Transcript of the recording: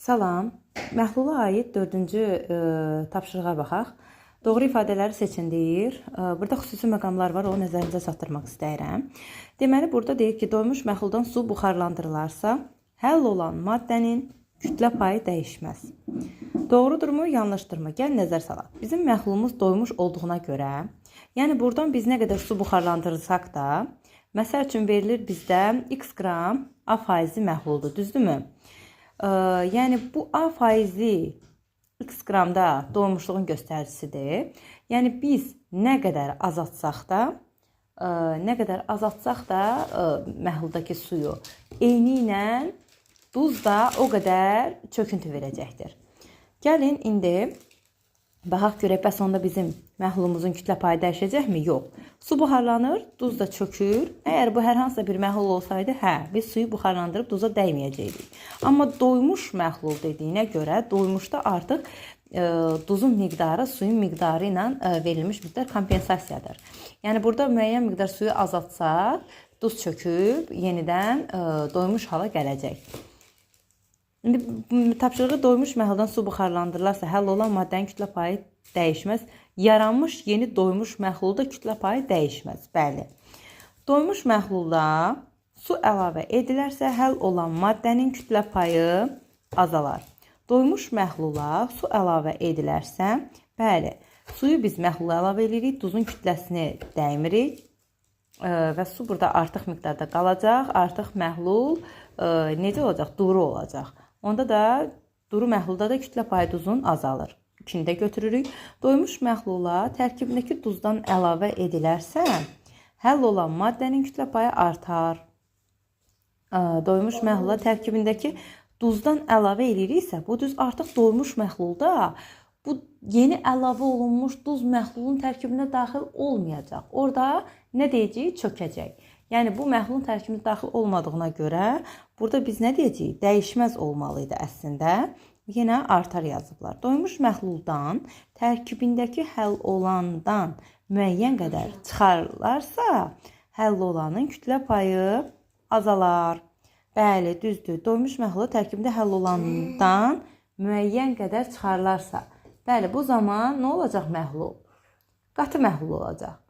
Salam, məhlula aid 4-cü tapşırığa baxaq. Doğru ifadələri seçin deyir. Burada xüsusi məqamlar var, onu nəzərinizə çatdırmaq istəyirəm. Deməli, burada deyir ki, doymuş məhluldan su buxarlandırılarsa, həll olan maddənin kütlə payı dəyişməz. Doğrudurmu, yanlışdırmı? Gəl nəzər salaq. Bizim məhlulumuz doymuş olduğuna görə, yəni buradan biz nə qədər su buxarlandırırsaq da, məsəl üçün verilir bizdə x qram A faizi məhluldur, düzdürmü? Yəni bu A faizi x qramda doymuşluğun göstəricisidir. Yəni biz nə qədər azatsaq da, məhluldakı suyu eyni ilə duz da o qədər çöküntü verəcəkdir. Gəlin indi baxaq görək, bəs onda bizim məhlulumuzun kütlə payı dəyişəcəkmi? Yox. Su buxarlanır, duz da çökür. Əgər bu hər hansısa bir məhlul olsaydı, biz suyu buxarlandırıb duza dəyməyəcəkdik. Amma doymuş məhlul dediyinə görə, doymuşda artıq duzun miqdarı suyun miqdarı ilə verilmiş miqdar kompensasiyadır. Yəni burada müəyyən miqdar suyu azatsaq, duz çöküb yenidən doymuş hala gələcək. İndi tapşırığı doymuş məhluldan su buxarlandırılarsa, həll olan maddənin kütlə payı dəyişməz. Yaranmış yeni doymuş məhlulda kütlə payı dəyişməz. Bəli. Doymuş məhlulda su əlavə edilərsə, həll olan maddənin kütlə payı azalar. Doymuş məhlula su əlavə edilərsə, bəli, suyu biz məhlula əlavə edirik, duzun kütləsini dəymirik və su burada artıq miqdarda qalacaq. Artıq məhlul necə olacaq? Duru olacaq. Onda da duru məhlulda da kütlə payı duzun azalır. İkini də götürürük. Doymuş məhlula tərkibindəki duzdan əlavə edilərsə, həll olan maddənin kütlə payı artar. Doymuş məhlula tərkibindəki duzdan əlavə ediriksə, bu düz artıq doymuş məhlulda bu yeni əlavə olunmuş duz məhlulun tərkibinə daxil olmayacaq. Orada nə deyəcəyik? Çökəcək. Yəni bu məhlulun tərkibinə daxil olmadığına görə burada biz nə deyəcəyik? Dəyişməz olmalıydı əslində. Yenə artar yazıblar. Doymuş məhluldan tərkibindəki həll olandan müəyyən qədər çıxarılarsa, həll olanın kütlə payı azalar. Bəli, düzdür. Doymuş məhlula tərkibində həll olandan müəyyən qədər çıxarılarsa, bəli, bu zaman nə olacaq məhlul? Qatı məhlul olacaq.